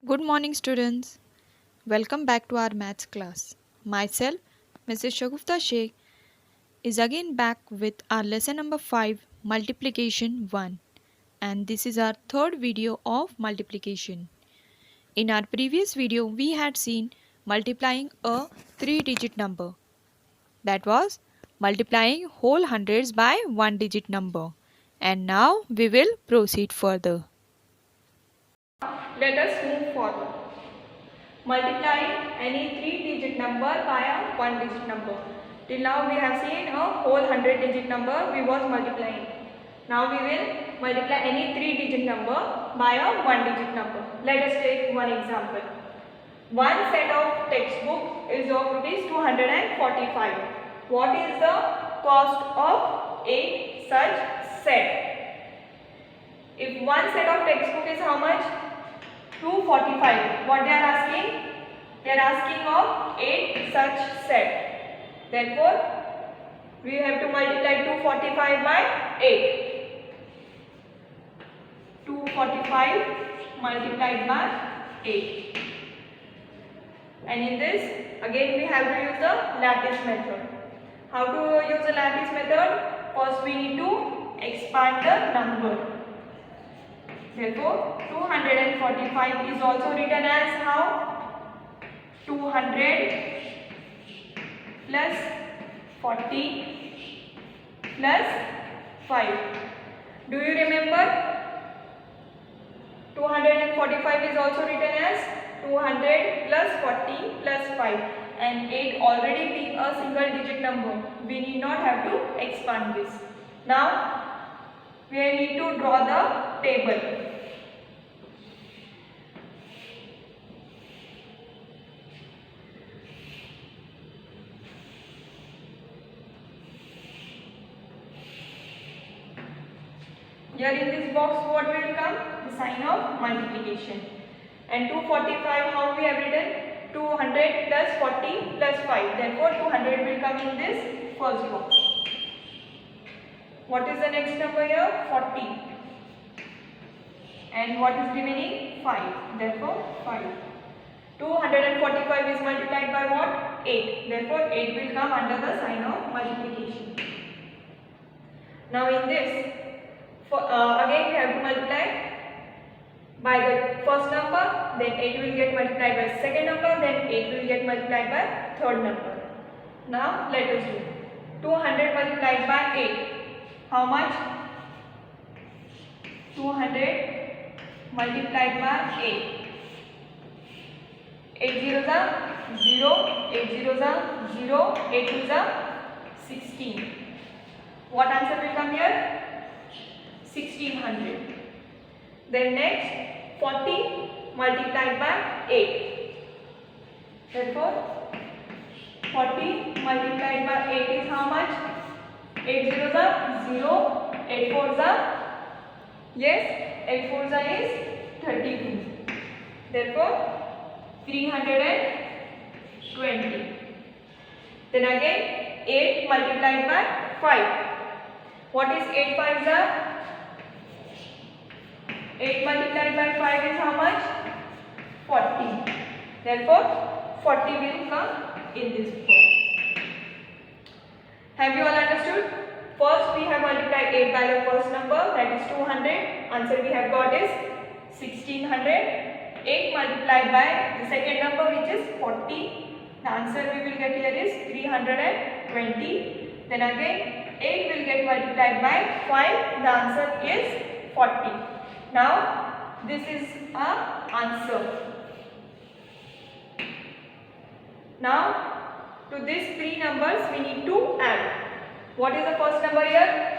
Good morning, students. Welcome back to our maths class. Myself, Mrs. Shagufta Sheikh, is again back with our lesson number 5, Multiplication 1. And this is our third video of multiplication. In our previous video, we had seen multiplying a 3-digit number. That was multiplying whole hundreds by 1-digit number. And now we will proceed further. Let us move forward. Multiplying any 3-digit number by a 1-digit number. Till now we have seen a whole 100-digit number we was multiplying. Now we will multiply any 3-digit number by a 1-digit number. Let us take one example. One set of textbook is of rupees 245. What is the cost of a such set? If one set of textbook is how much? 245. What they are asking? They are asking of 8 such set. Therefore, we have to multiply 245 by 8. 245 multiplied by 8. And in this, again we have to use the lattice method. How to use the lattice method? First we need to expand the number. Therefore, 245 is also written as how? 200 plus 40 plus 5. Do you remember? 245 is also written as 200 plus 40 plus 5. And 8 already being a single digit number. We need not have to expand this. Now, we need to draw the table. Here in this box what will come? The sign of multiplication. And 245 how we have written? 200 plus 40 plus 5. Therefore 200 will come in this first box. What is the next number here? 40. And what is remaining? 5. Therefore 5. 245 is multiplied by what? 8. Therefore 8 will come under the sign of multiplication. Now in this, again we have to multiply by the first number, then 8 will get multiplied by second number, then 8 will get multiplied by third number. Now let us do 200 multiplied by 8. How much? 200 multiplied by 8. 8 zeros are 0, 8 zeros are 0, 8 twos are 16. What answer will come here? 1600. Then next 40 multiplied by 8. Therefore 40 multiplied by 8 is how much? 8 zeros are 0, 8 fours are, yes, 8 fours are is 32. Therefore 320. Then again 8 multiplied by 5. What is 8 fives are? 8 multiplied by 5 is how much? 40. Therefore 40 will come in this box. Have you all understood? First we have multiplied 8 by the first number, that is 200. Answer we have got is 1600. 8 multiplied by the second number, which is 40. The answer we will get here is 320. Then again 8 will get multiplied by 5. The answer is 40. Now this is our answer. Now to these three numbers we need to add. What is the first number here?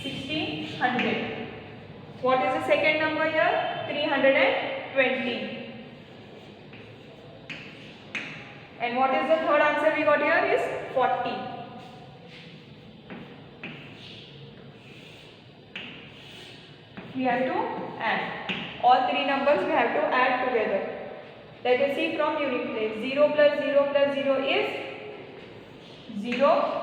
1600. What is the second number here? 320. And what is the third answer we got here is 40. We have to add. All three numbers we have to add together. Let us see from unit place. 0 plus 0 plus 0 is 0.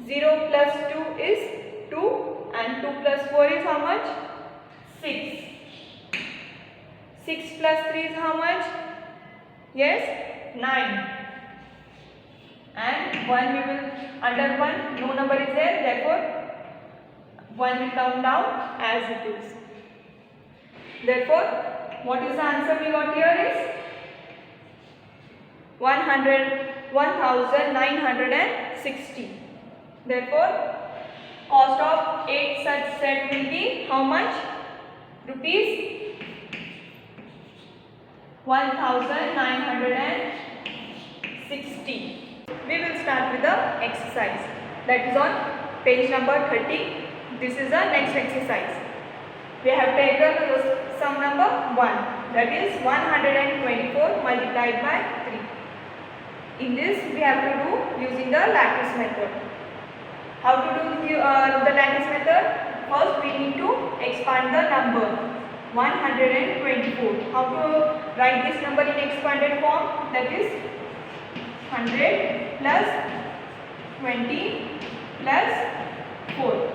0 plus 2 is 2. And 2 plus 4 is how much? 6. 6 plus 3 is how much? Yes, 9. And 1 we will, under 1 no number is there, therefore 1 will come down as it is. Therefore, what is the answer we got here is 1960. Therefore, cost of 8 such set will be how much? Rupees 1960. We will start with the exercise that is on page number 30. This is the next exercise. We have taken sum number 1, that is 124 multiplied by 3. In this we have to do using the lattice method. How to do the lattice method? First we need to expand the number 124. How to write this number in expanded form? That is 100 plus 20 plus 4.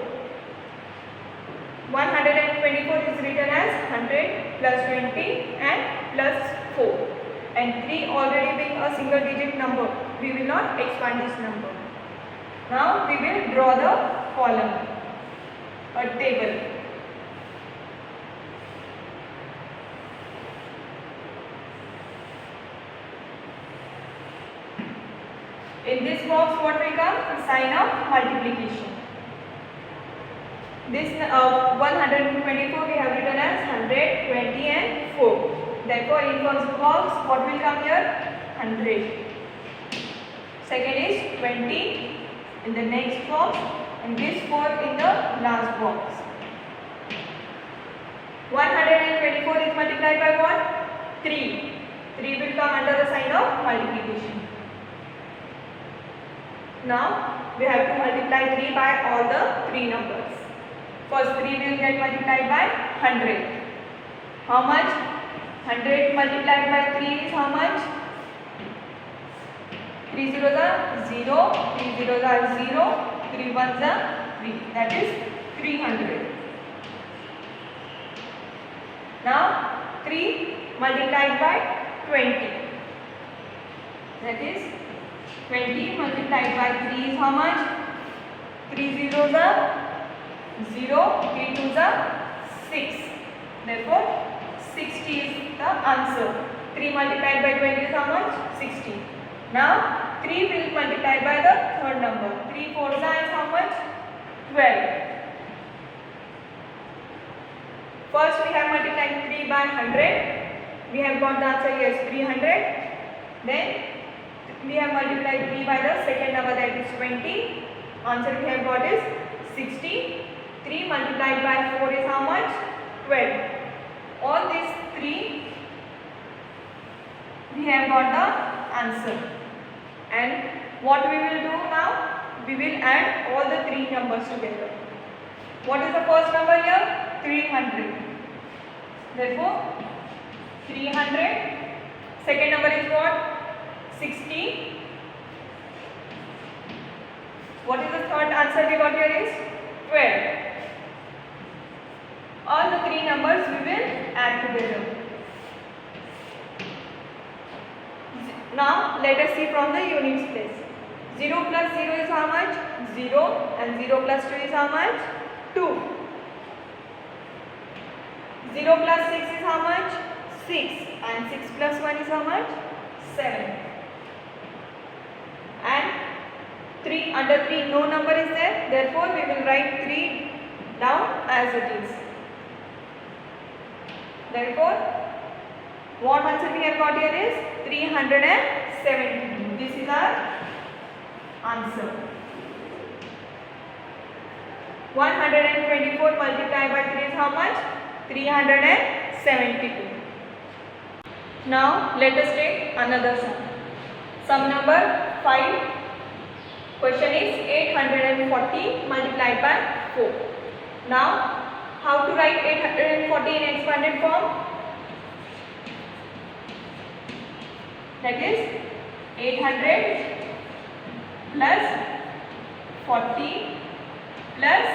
124 is written as 100 plus 20 and plus 4. And 3 already being a single digit number, we will not expand this number. Now we will draw the column, a table. In this box what will come? Sign of multiplication. This 124 we have written as 100, 20 and 4. Therefore, in first box what will come here? 100. Second is 20 in the next box and this 4 in the last box. 124 is multiplied by what? 3. 3 will come under the sign of multiplication. Now we have to multiply 3 by all the 3 numbers. First 3 will get multiplied by 100. How much? 100 multiplied by 3 is how much? 3 zeros are 0, 3 zeros are 0, 3 ones are 3. That is 300. Now 3 multiplied by 20. That is 20 multiplied by 3 is how much? 3 zeros are 0, 3 twos are 6. Therefore, 60 is the answer. 3 multiplied by 20 is how much? 60. Now, 3 will multiply by the third number. 3 fours is how much? 12. First, we have multiplied 3 by 100. We have got the answer, yes, 300. Then, we have multiplied 3 by the second number, that is 20. Answer we have got is 60. 3 multiplied by 4 is how much? 12. All these 3 we have got the answer. And what we will do now? We will add all the 3 numbers together. What is the first number here? 300. Therefore, 300. Second number is what? 60. What is the third answer we got here is? 12. All the 3 numbers we will add together. Now let us see from the units place. 0 plus 0 is how much? 0 and 0 plus 2 is how much? 2. 0 plus 6 is how much? 6 and 6 plus 1 is how much? 7. And 3 under 3 no number is there, therefore we will write 3 down as it is. Therefore, what answer we have got here is 370. This is our answer. 124 multiplied by 3 is how much? 372. Now let us take another sum. Sum number 5. Question is 840 multiplied by 4. Now, how to write 840 in expanded form? That is 800 plus 40 plus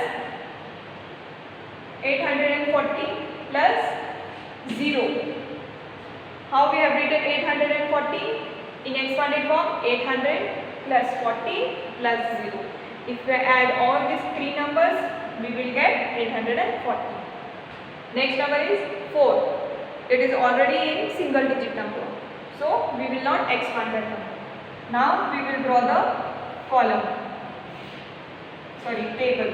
840 plus 0. How we have written 840 in expanded form? 800 plus 40 plus 0. If we add all these three numbers, we will get 840. Next number is 4. It is already in single digit number, so we will not expand that number. Now we will draw the table.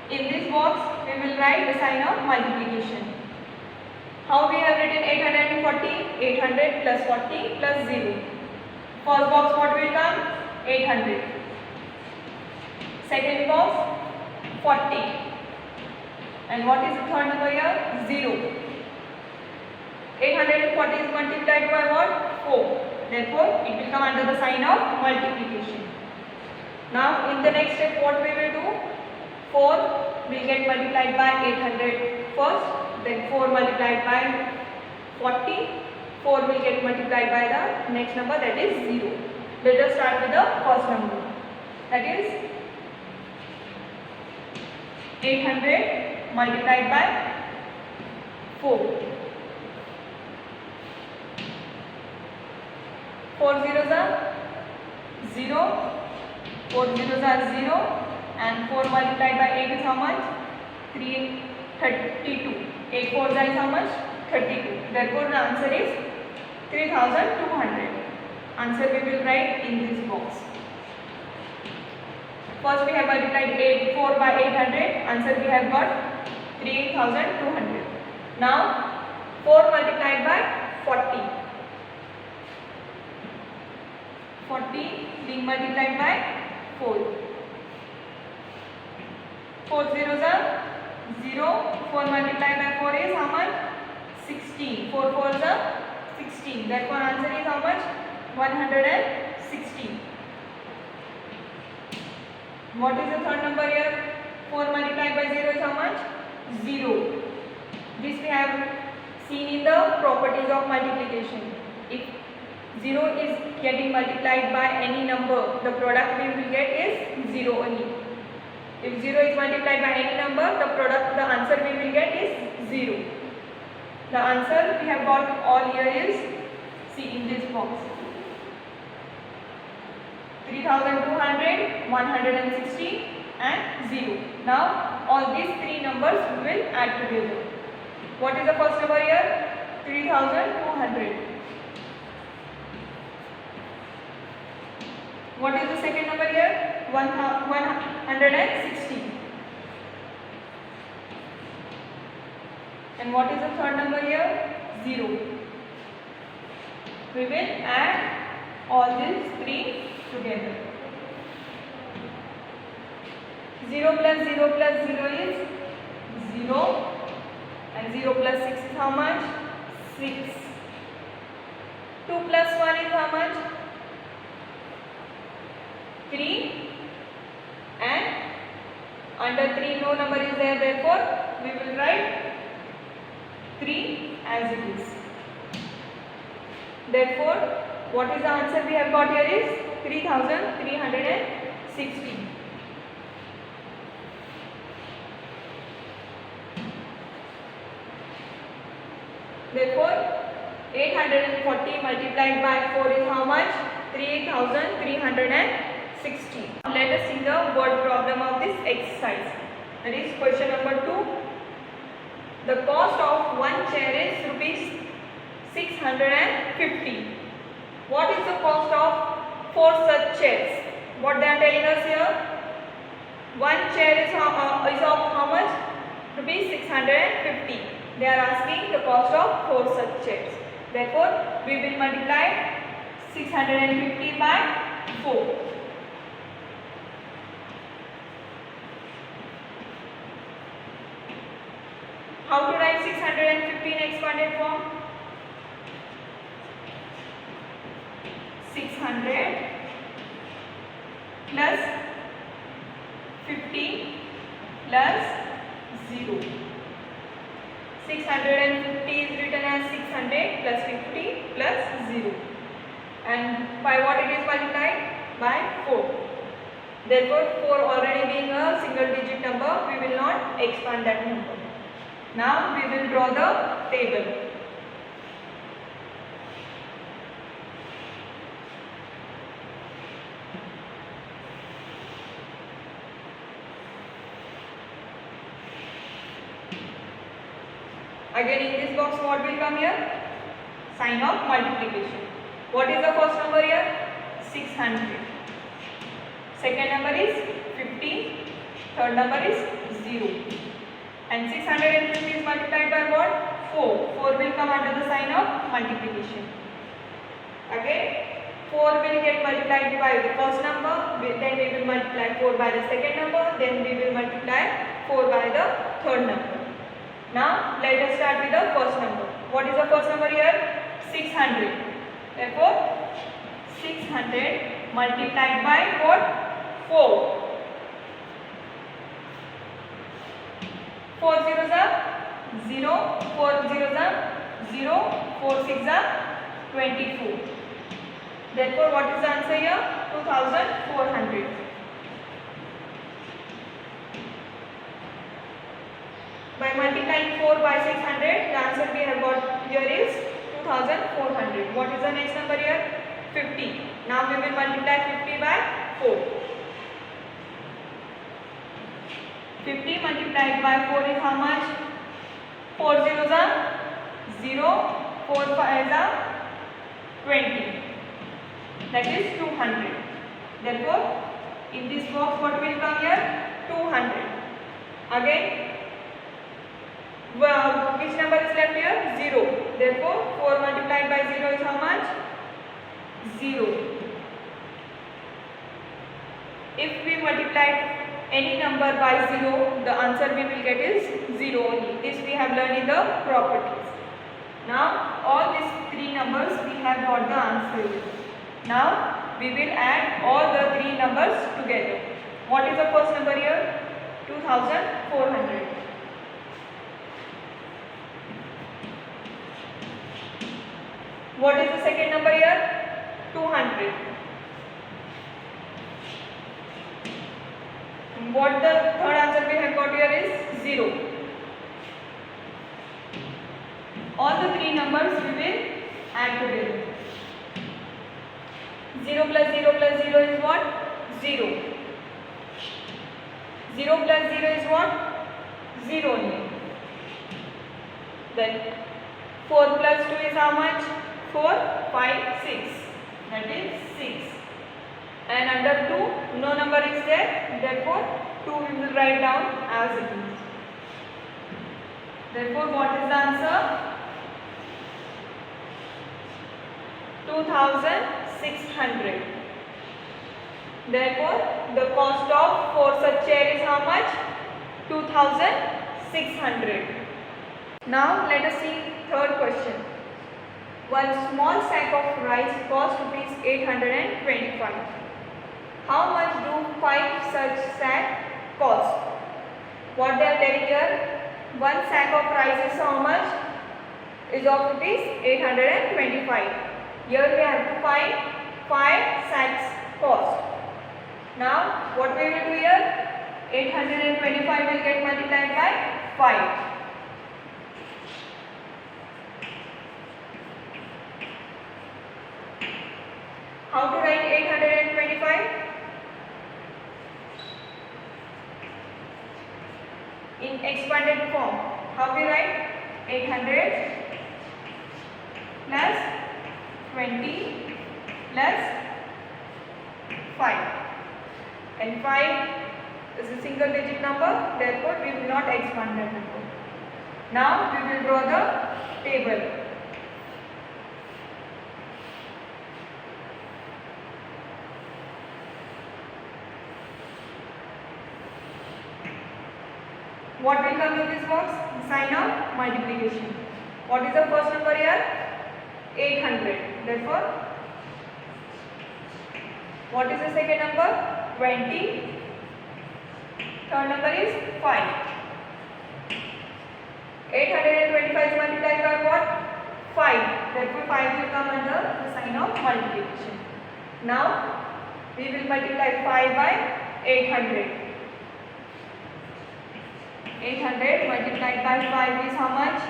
In this box, we will write the sign of multiplication. How we have written 840? 800 plus 40 plus 0. First box, what will come? 800. Second box, 40. And what is the third number here? 0. 840 is multiplied by what? 4. Therefore, it will come under the sign of multiplication. Now, in the next step, what we will do? 4 will get multiplied by 800 first, then 4 multiplied by 40, 4 will get multiplied by the next number, that is 0. Let us start with the first number, that is 800 multiplied by 4. 4 zeros are 0, 4 zeros are 0, and 4 multiplied by 8 is how much? 32. 8 4s is how much? 32. Therefore, the answer is 3200. Answer we will write in this box. First we have multiplied 4 by 800. Answer we have got 3200. Now 4 multiplied by 40. 40 being multiplied by 4. 4 zeros are 0. 4 multiplied by 4 is how much? 16. 4 4s are 16. Therefore, answer is how much? 116. What is the third number here? 4 multiplied by 0 is how much? 0. This we have seen in the properties of multiplication. If 0 is getting multiplied by any number, the product we will get is 0 only. If 0 is multiplied by any number, the answer we will get is 0. The answer we have got all here is, see in this box, 3200, 160 and 0. Now all these three numbers we will add together. What is the first number here? 3200. What is the second number here? 160. And what is the third number here? 0. We will add all these three together. 0 plus 0 plus 0 is 0. And 0 plus 6 is how much? 6. 2 plus 1 is how much? 3. And under 3 no number is there, therefore we will write 3 as it is. Therefore, what is the answer we have got here is 3360. Therefore, 840 multiplied by 4 is how much? 3360. Let us see the word problem of this exercise. That is question number 2. The cost of one chair is rupees 650. What is the cost of 4 such chairs? What they are telling us here? One chair is of how much? Rupees 650. They are asking the cost of 4 such chairs. Therefore, we will multiply 650 by 4. How to write 650 in expanded form? 600 plus 50 plus 0. 650 is written as 600 plus 50 plus 0. And by what it is multiplied? By 4. Therefore, 4 already being a single expand that number. Now we will draw the table. Again in this box what will come here? Sign of multiplication. What is the first number here? 600. Second number is 50. Third number is 0. And 650 is multiplied by what? 4. 4 will come under the sign of multiplication. Again 4 will get multiplied by the first number, then we will multiply 4 by the second number, then we will multiply 4 by the third number. Now let us start with the first number. What is the first number here? 600. Therefore 600 multiplied by what? 4. 4 zeros are 0, 4 zeros are 0, 4 6 are 24. Therefore what is the answer here? 2400. By multiplying 4 by 600, the answer we have got here is 2400. What is the next number here? 50. Now we will multiply 50 by 4. 50 multiplied by 4 is how much? 4 zeros are 0, 4 5s are 20. That is 200. Therefore, in this box what will come here? 200. Again, which number is left here? 0. Therefore, 4 multiplied by 0 is how much? 0. If we multiply any number by 0, the answer we will get is 0 only. This we have learned in the properties. Now, all these three numbers we have got the answer. Now, we will add all the three numbers together. What is the first number here? 2400. What is the second number here? 200. What the third answer we have got here is 0. All the three numbers we will add together. 0 plus 0 plus 0 is what? 0. 0 plus 0 is what? 0 only. Then 4 plus 2 is how much? 4, 5, 6. That is 6. And under 2, no number is there. Therefore, 2 we will write down as it is. Therefore, what is the answer? 2600. Therefore, the cost of 4 such chair is how much? 2600. Now, let us see third question. One small sack of rice cost rupees 825. How much do 5 such sack cost? What they are telling here? One sack of rice is how much? Is of rupees 825. Here we have to find 5 sacks cost. Now what we will do here? 825 will get multiplied by 5. How to write 825? In expanded form. How we write? 800 plus 20 plus 5. And 5 is a single digit number, therefore we will not expand that number. Now we will draw the table. What will come in this box? Sign of multiplication. What is the first number here? 800. Therefore, what is the second number? 20. Third number is 5. 825 is multiplied by what? 5. Therefore, 5 will come under the sign of multiplication. Now, we will multiply 5 by 800. 800 multiplied by 5 is how much?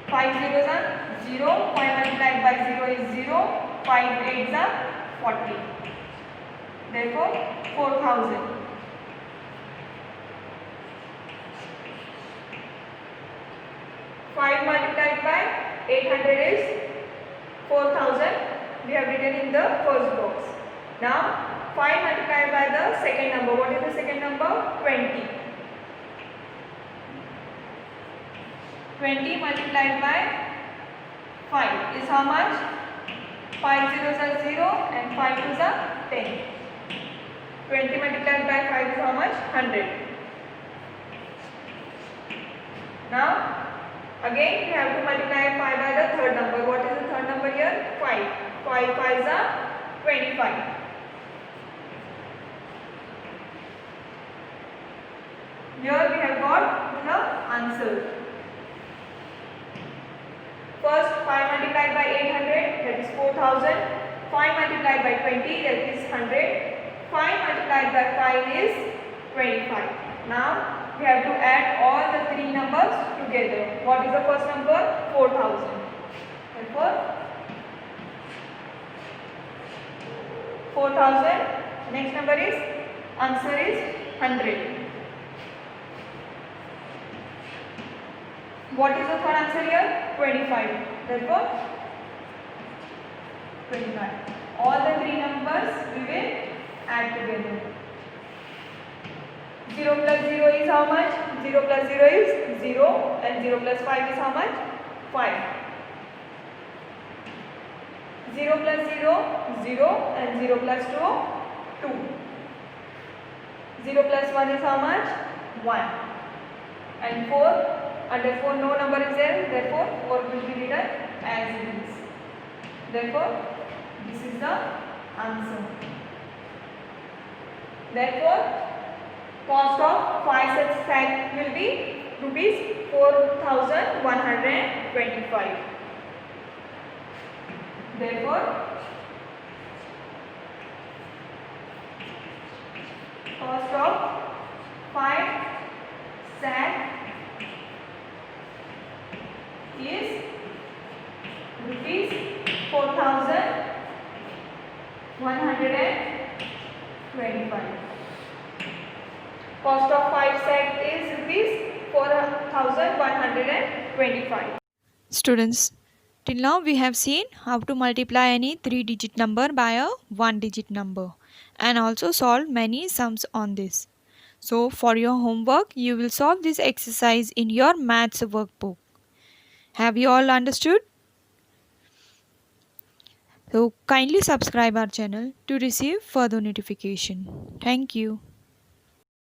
5 zeros are 0. 5 multiplied by 0 is 0. 5 eights are 40. Therefore 4000. 5 multiplied by 800 is 4000. We have written in the first box. Now 5 multiplied by the second number. What is the second number? 20. 20 multiplied by 5 is how much? 5 zeros are 0 and 5 twos are 10. 20 multiplied by 5 is how much? 100. Now again we have to multiply 5 by the third number. What is the third number here? 5. 5 5s are 25. Here we have got the answer. First 5 multiplied by 800, that is 4000. 5 multiplied by 20, that is 100. 5 multiplied by 5 is 25. Now we have to add all the three numbers together. What is the first number? 4000. Therefore 4000. Next number is, answer is 100. What is the third answer here? 25. Therefore 25. All the three numbers we will add together. 0 plus 0 is how much? 0 plus 0 is 0 and 0 plus 5 is how much? 5. 0 plus 0, 0 and 0 plus 2, 2. 0 plus 1 is how much? 1. And 4, under 4 no number is there, therefore 4 will be written as it is. Therefore this is the answer. Therefore cost of 5 such sack will be rupees 4125. Therefore cost of 5 sack is rupees 4125. Cost of 5 sack is rupees 4125. Students, till now we have seen how to multiply any 3-digit number by a 1-digit number and also solve many sums on this. So for your homework, you will solve this exercise in your maths workbook. Have you all understood? So kindly subscribe our channel to receive further notification. Thank you.